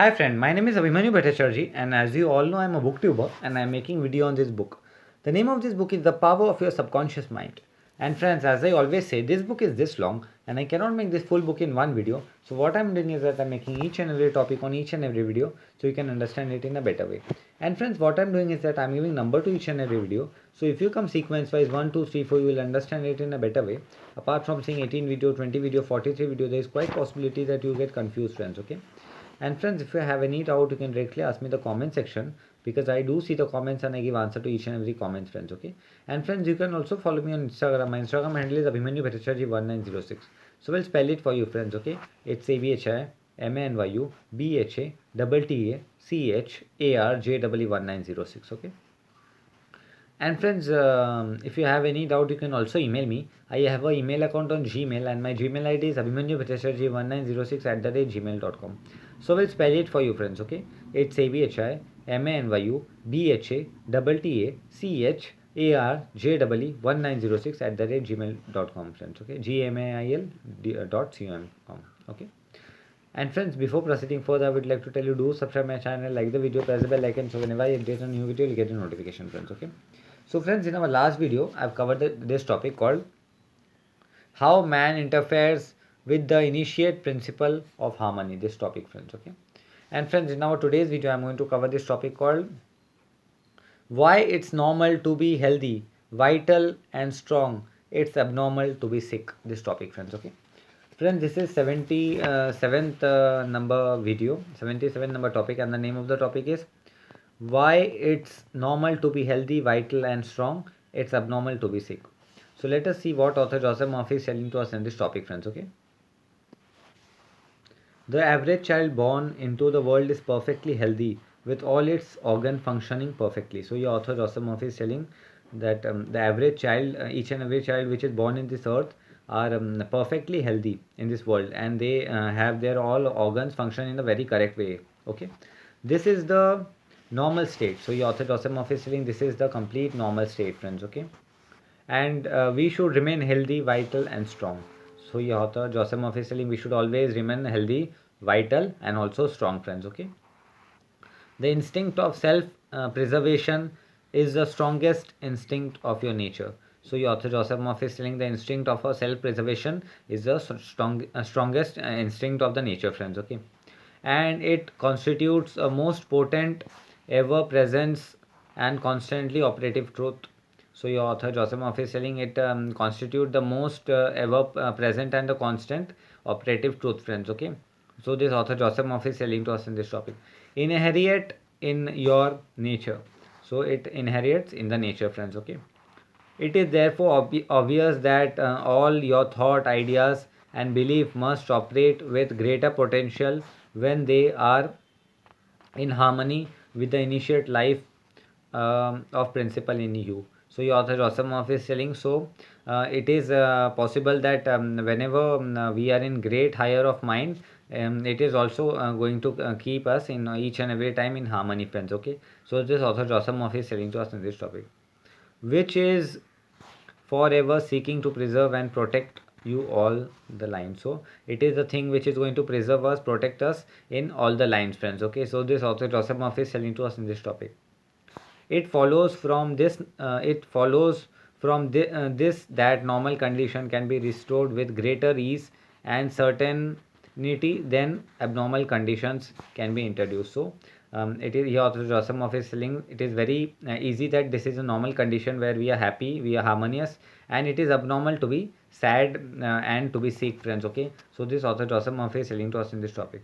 Hi friend, my name is Abhimanyu Bhattacharjee and as you all know I am a booktuber and I am making video on this book. The name of this book is The Power of Your Subconscious Mind. And friends, as I always say, this book is this long and I cannot make this full book in one video. So what I am doing is that I am making each and every topic on each and every video so you can understand it in a better way. And friends, what I am doing is that I am giving number to each and every video. So if you come sequence wise 1, 2, 3, 4, you will understand it in a better way. Apart from seeing 18 video, 20 video, 43 video, there is quite possibility that you get confused friends, okay? And friends, if you have any doubt, you can directly ask me in the comment section because I do see the comments and I give answer to each and every comment, friends. Okay. And friends, you can also follow me on Instagram. My Instagram handle is Abhimanyu Bhattacharjee 1906. So we'll spell it for you, friends. Okay. It's ABHIMANYU BHATTACHARJEE 1906. Okay. And friends, if you have any doubt, you can also email me. I have an email account on Gmail and my Gmail ID is abhimanyubhattacharjee1906@gmail.com. So we'll spell it for you, friends. Okay, it's ABHIMANYUBHATTACHARJEE1906@gmail.com, friends. Okay, gmail.com. Okay. And friends, before proceeding further, I would like to tell you, do subscribe my channel, like the video, press the bell icon so whenever I update a new video, you'll get a notification, friends. Okay. So friends, in our last video, I've covered this topic called how man interferes with the initiate principle of harmony. This topic, friends. Okay. And friends, in our today's video, I'm going to cover this topic called why it's normal to be healthy, vital and strong. It's abnormal to be sick. This topic, friends. Okay. Friends, this is 77th number video, 77 number topic, and the name of the topic is why it's normal to be healthy, vital and strong. It's abnormal to be sick. So let us see what author Joseph Murphy is telling to us in this topic, friends. Okay. The average child born into the world is perfectly healthy with all its organ functioning perfectly. So your author Joseph Murphy is telling that the average child, each and every child which is born in this earth are perfectly healthy in this world and they have their all organs function in a very correct way. Okay. This is the normal state. So your author Joseph Murphy is telling this is the complete normal state, friends. Okay. And we should remain healthy, vital and strong. So your author Joseph Murphy is telling we should always remain healthy, vital and also strong, friends. Okay. The instinct of self preservation is the strongest instinct of your nature. So your author Joseph Murphy is telling the instinct of a self preservation is the strongest instinct of the nature, friends. Okay. And it constitutes a most potent, ever presence and constantly operative truth. So your author Joseph Murphy is telling it constitute the most ever present and the constant operative truth, friends. Okay. So this author Joseph Murphy is telling to us in this topic. Inherit in your nature. So it inherits in the nature, friends. Okay. It is therefore obvious that all your thought, ideas, and belief must operate with greater potential when they are in harmony with the initiate life of principle in you. So your author Rosamov is telling so it is possible that whenever we are in great higher of mind, it is also going to keep us in each and every time in harmony, friends. Okay. So this author Rosamov is telling to us in this topic, which is forever seeking to preserve and protect you all the lines. So it is the thing which is going to preserve us, protect us in all the lines, friends. Okay. So this author Joseph Murphy is telling to us in this topic. It follows from this. This that normal condition can be restored with greater ease and certainty than abnormal conditions can be introduced. So it is here author Joseph Murphy is telling it is very easy that this is a normal condition where we are happy, we are harmonious, and it is abnormal to be sad and to be sick, friends. Okay. So this author Joseph Murphy is telling to us in this topic.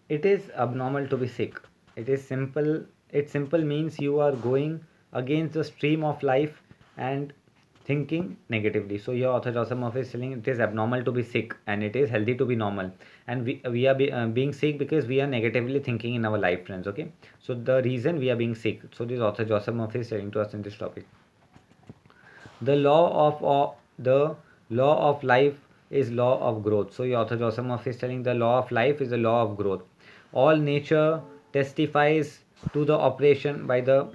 It is abnormal to be sick. It is simple. It simple means you are going against the stream of life and thinking negatively. So your author Joseph Murphy is telling it is abnormal to be sick and it is healthy to be normal. And we are being sick because we are negatively thinking in our life, friends. Okay. So the reason we are being sick. So this author Joseph Murphy is telling to us in this topic. The law of life is law of growth. So your author Joseph Murphy is telling the law of life is the law of growth. All nature testifies to the operation by the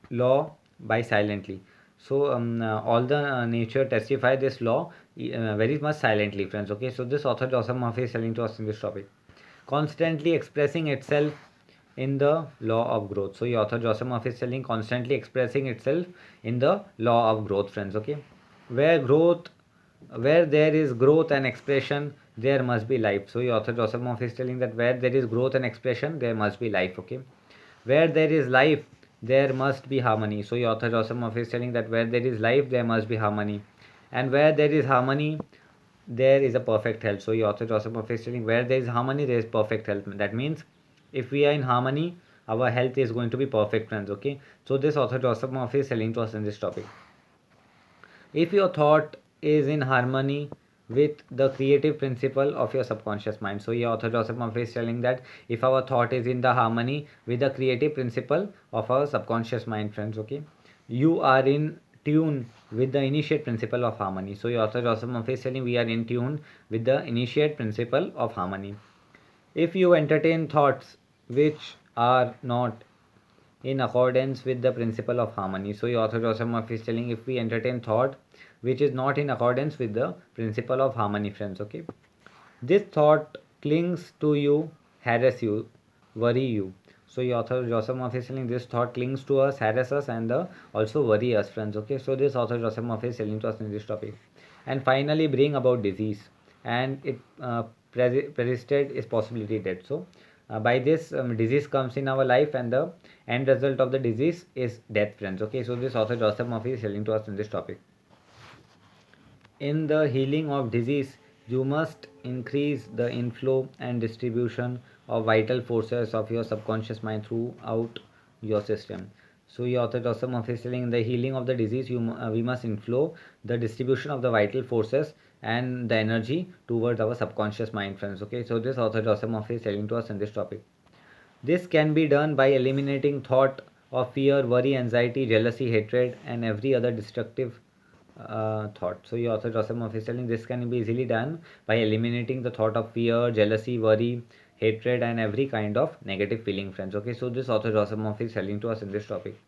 law by silently. So all the nature testify this law very much silently, friends. Okay. So this author Joseph Murphy is telling to us in this topic. constantly expressing itself in the law of growth. So your author Joseph Murphy is telling constantly expressing itself in the law of growth, friends. Okay, where growth, where there is growth and expression, there must be life. So your author Joseph Murphy is telling that where there is growth and expression, there must be life. Okay, where there is life, there must be harmony. So your author Joseph Murphy is telling that where there is life, there must be harmony, and where there is harmony, there is a perfect health. So your author Joseph Murphy is telling where there is harmony, there is perfect health. That means if we are in harmony, our health is going to be perfect, friends. Okay, so this author Joseph Murphy is telling to us in this topic. If your thought is in harmony with the creative principle of your subconscious mind, so your author Joseph Murphy is telling that if our thought is in the harmony with the creative principle of our subconscious mind, friends, okay, you are in tune with the initiate principle of harmony. So your author Joseph Murphy is telling we are in tune with the initiate principle of harmony. If you entertain thoughts which are not in accordance with the principle of harmony. So your author Joseph Murphy is telling if we entertain thought which is not in accordance with the principle of harmony, friends, okay, this thought clings to you, harass you, worry you. So your author Joseph Murphy is telling this thought clings to us, harass us, and also worry us, friends. Okay, so this author Joseph Murphy is telling to us in this topic, and finally bring about disease, and it persisted is possibility death. So by this disease comes in our life, and the end result of the disease is death, friends. Okay, so this author Joseph Murphy is telling to us in this topic. In the healing of disease, you must increase the inflow and distribution of vital forces of your subconscious mind throughout your system. So, your author Joseph Murphy is telling in the healing of the disease, we must inflow the distribution of the vital forces and the energy towards our subconscious mind, friends. Okay, so this author Joseph Murphy is telling to us in this topic. This can be done by eliminating thought of fear, worry, anxiety, jealousy, hatred, and every other destructive thought. So, your author Joseph Murphy is telling this can be easily done by eliminating the thought of fear, jealousy, worry, hatred, and every kind of negative feeling, friends. Okay, so this author Joseph Murphy is telling to us in this topic,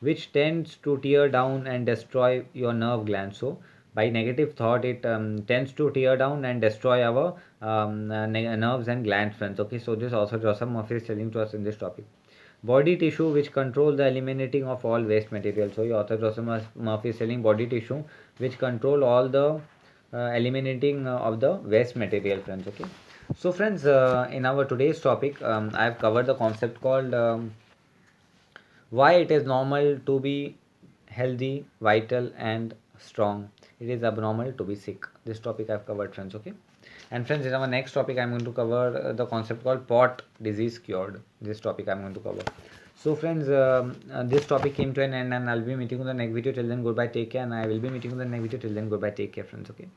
which tends to tear down and destroy your nerve glands. So, by negative thought, it tends to tear down and destroy our nerves and glands, friends. Okay, so this author Joseph Murphy is telling to us in this topic. Body tissue which control the eliminating of all waste material. So your author Joseph Murphy is telling body tissue which control all the eliminating of the waste material, friends. Okay, so friends, in our today's topic, I have covered the concept called why it is normal to be healthy, vital, and strong. It is abnormal to be sick. This topic I've covered, friends. Okay, and friends, in our next topic, I'm going to cover the concept called pot disease cured. This topic I'm going to cover. So, friends, this topic came to an end, and I'll be meeting you in the next video. Till then, goodbye, take care, and I will be meeting you in the next video. Till then, goodbye, take care, friends. Okay.